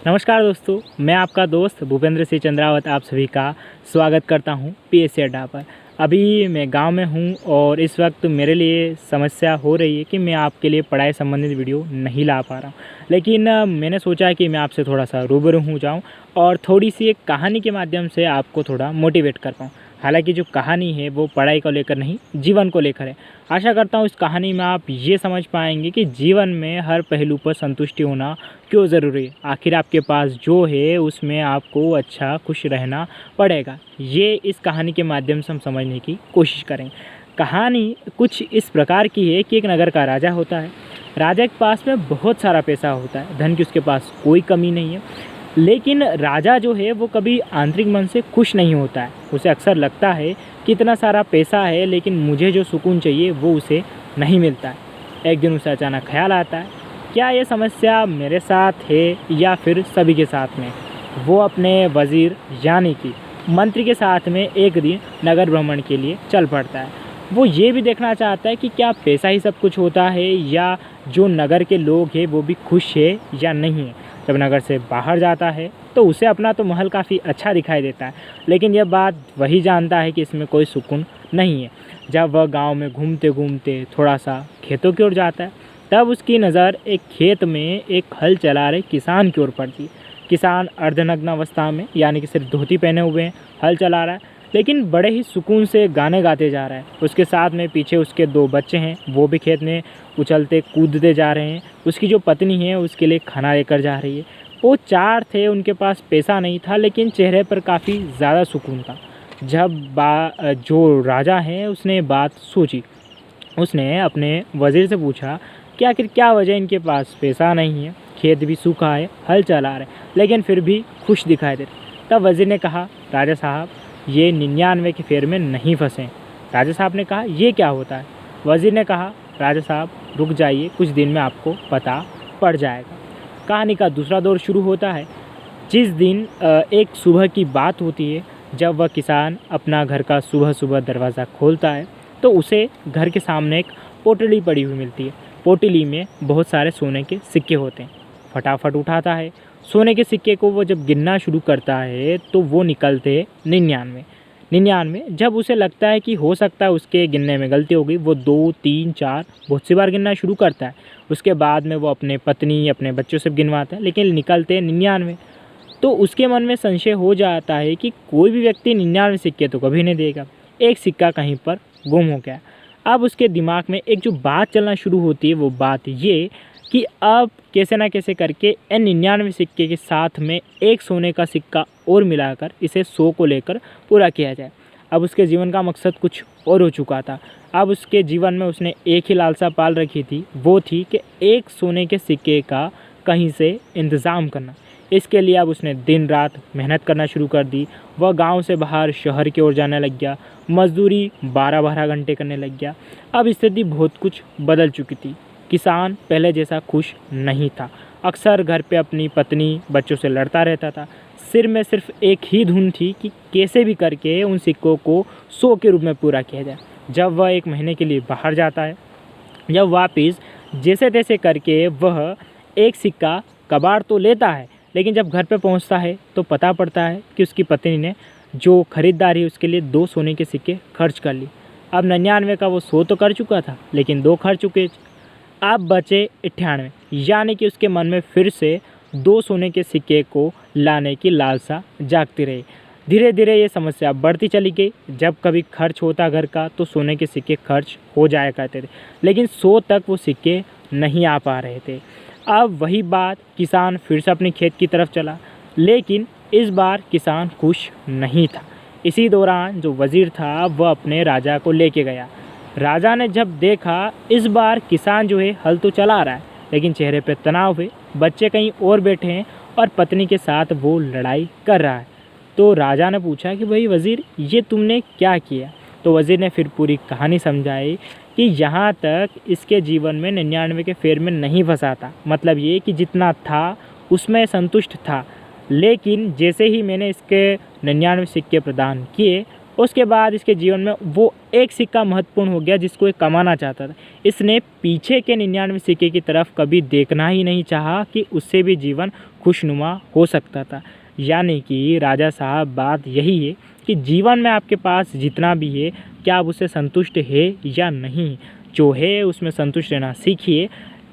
नमस्कार दोस्तों, मैं आपका दोस्त भूपेंद्र सिंह चंद्रावत आप सभी का स्वागत करता हूं पीएससी अड्डा पर। अभी मैं गांव में हूं और इस वक्त मेरे लिए समस्या हो रही है कि मैं आपके लिए पढ़ाई संबंधित वीडियो नहीं ला पा रहा हूं। लेकिन मैंने सोचा है कि मैं आपसे थोड़ा सा रूबरू हो जाऊं और थोड़ी सी एक कहानी के माध्यम से आपको थोड़ा मोटिवेट कर पाऊँ। हालांकि जो कहानी है वो पढ़ाई को लेकर नहीं, जीवन को लेकर है। आशा करता हूँ इस कहानी में आप ये समझ पाएंगे कि जीवन में हर पहलू पर संतुष्टि होना क्यों ज़रूरी है। आखिर आपके पास जो है उसमें आपको अच्छा खुश रहना पड़ेगा। ये इस कहानी के माध्यम से हम समझने की कोशिश करेंगे। कहानी कुछ इस प्रकार की है कि एक नगर का राजा होता है। राजा के पास में बहुत सारा पैसा होता है, धन की उसके पास कोई कमी नहीं है। लेकिन राजा जो है वो कभी आंतरिक मन से खुश नहीं होता है। उसे अक्सर लगता है कि इतना सारा पैसा है लेकिन मुझे जो सुकून चाहिए वो उसे नहीं मिलता है। एक दिन उसे अचानक ख्याल आता है, क्या ये समस्या मेरे साथ है या फिर सभी के साथ में। वो अपने वज़ीर यानी कि मंत्री के साथ में एक दिन नगर भ्रमण के लिए चल पड़ता है। वो ये भी देखना चाहता है कि क्या पैसा ही सब कुछ होता है या जो नगर के लोग हैं वो भी खुश है या नहीं है। जब नगर से बाहर जाता है तो उसे अपना तो महल काफ़ी अच्छा दिखाई देता है, लेकिन यह बात वही जानता है कि इसमें कोई सुकून नहीं है। जब वह गांव में घूमते घूमते थोड़ा सा खेतों की ओर जाता है तब उसकी नज़र एक खेत में एक हल चला रहे किसान की ओर पड़ती है। किसान अर्धनग्न अवस्था में यानी कि सिर्फ धोती पहने हुए हैं, हल चला रहा है, लेकिन बड़े ही सुकून से गाने गाते जा रहा है। उसके साथ में पीछे उसके 2 बच्चे हैं, वो भी खेत में उछलते कूदते जा रहे हैं। उसकी जो पत्नी है उसके लिए खाना लेकर जा रही है। वो 4 थे, उनके पास पैसा नहीं था लेकिन चेहरे पर काफ़ी ज़्यादा सुकून था। जब जो राजा है उसने बात सोची, उसने अपने वज़ीर से पूछा कि आखिर क्या वजह इनके पास पैसा नहीं है, खेत भी सूखा है, हल चला रहे लेकिन फिर भी खुश दिखाई दे रहे। तब वज़ीर ने कहा, राजा साहब ये 99 के फेर में नहीं फंसे। राजा साहब ने कहा, ये क्या होता है। वज़ीर ने कहा, राजा साहब रुक जाइए, कुछ दिन में आपको पता पड़ जाएगा। कहानी का दूसरा दौर शुरू होता है। जिस दिन एक सुबह की बात होती है, जब वह किसान अपना घर का सुबह सुबह दरवाज़ा खोलता है तो उसे घर के सामने एक पोटली पड़ी हुई मिलती है। पोटली में बहुत सारे सोने के सिक्के होते हैं। फटाफट उठाता है। सोने के सिक्के को वो जब गिनना शुरू करता है तो वो निकलते 99। जब उसे लगता है कि हो सकता है उसके गिनने में गलती हो गई, वो 2, 3, 4 बहुत सी बार गिनना शुरू करता है। उसके बाद में वो अपने पत्नी अपने बच्चों से गिनवाता है लेकिन निकलते 99। तो उसके मन में संशय हो जाता है कि कोई भी व्यक्ति 99 सिक्के तो कभी नहीं देगा, एक सिक्का कहीं पर गुम हो गया। अब उसके दिमाग में एक जो बात चलना शुरू होती है वो बात ये कि अब कैसे ना कैसे करके इन 99 सिक्के के साथ में एक सोने का सिक्का और मिलाकर इसे 100 को लेकर पूरा किया जाए। अब उसके जीवन का मकसद कुछ और हो चुका था। अब उसके जीवन में उसने एक ही लालसा पाल रखी थी, वो थी कि एक सोने के सिक्के का कहीं से इंतज़ाम करना। इसके लिए अब उसने दिन रात मेहनत करना शुरू कर दी। वह गांव से बाहर शहर की ओर जाने लग गया, मजदूरी 12-12 घंटे करने लग गया। अब स्थिति बहुत कुछ बदल चुकी थी। किसान पहले जैसा खुश नहीं था, अक्सर घर पे अपनी पत्नी बच्चों से लड़ता रहता था। सिर में सिर्फ एक ही धुन थी कि कैसे भी करके उन सिक्कों को 100 के रूप में पूरा किया जाए। जब वह 1 महीने के लिए बाहर जाता है, जब वापस जैसे तैसे करके वह एक सिक्का कबाड़ तो लेता है, लेकिन जब घर पे पहुंचता है तो पता पड़ता है कि उसकी पत्नी ने जो खरीदारी उसके लिए 2 सोने के सिक्के खर्च कर ली। अब 99 का वो 100 तो कर चुका था लेकिन 2 खर्च चुके। अब बचे 98, यानी कि उसके मन में फिर से 2 सोने के सिक्के को लाने की लालसा जागती रही। धीरे धीरे ये समस्या बढ़ती चली गई। जब कभी खर्च होता घर का तो सोने के सिक्के खर्च हो जाया करते थे, लेकिन 100 तक वो सिक्के नहीं आ पा रहे थे। अब वही बात, किसान फिर से अपने खेत की तरफ चला, लेकिन इस बार किसान खुश नहीं था। इसी दौरान जो वज़ीर था वह अपने राजा को लेके गया। राजा ने जब देखा इस बार किसान जो है हल तो चला रहा है लेकिन चेहरे पे तनाव है, बच्चे कहीं और बैठे हैं और पत्नी के साथ वो लड़ाई कर रहा है। तो राजा ने पूछा कि भाई वज़ीर ये तुमने क्या किया। तो वज़ीर ने फिर पूरी कहानी समझाई कि यहाँ तक इसके जीवन में 99 के फेर में नहीं फंसा था। मतलब ये कि जितना था उसमें संतुष्ट था, लेकिन जैसे ही मैंने इसके 99 सिक्के प्रदान किए उसके बाद इसके जीवन में वो एक सिक्का महत्वपूर्ण हो गया जिसको ये कमाना चाहता था। इसने पीछे के 99 सिक्के की तरफ कभी देखना ही नहीं चाहा कि उससे भी जीवन खुशनुमा हो सकता था। यानी कि राजा साहब बात यही है कि जीवन में आपके पास जितना भी है, क्या आप उससे संतुष्ट है या नहीं। जो है उसमें संतुष्ट रहना सीखिए,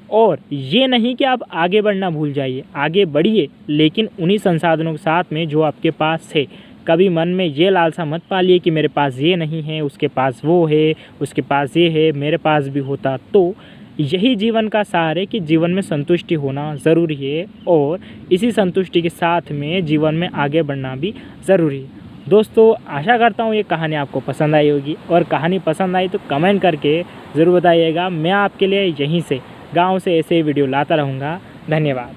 और ये नहीं कि आप आगे बढ़ना भूल जाइए, आगे बढ़िए, लेकिन उन्हीं संसाधनों के साथ में जो आपके पास है। कभी मन में ये लालसा मत पालिए कि मेरे पास ये नहीं है, उसके पास वो है, उसके पास ये है, मेरे पास भी होता तो। यही जीवन का सार है कि जीवन में संतुष्टि होना ज़रूरी है, और इसी संतुष्टि के साथ में जीवन में आगे बढ़ना भी ज़रूरी है। दोस्तों, आशा करता हूँ ये कहानी आपको पसंद आई होगी, और कहानी पसंद आई तो कमेंट करके ज़रूर बताइएगा। मैं आपके लिए यहीं से गाँव से ऐसे वीडियो लाता रहूँगा। धन्यवाद।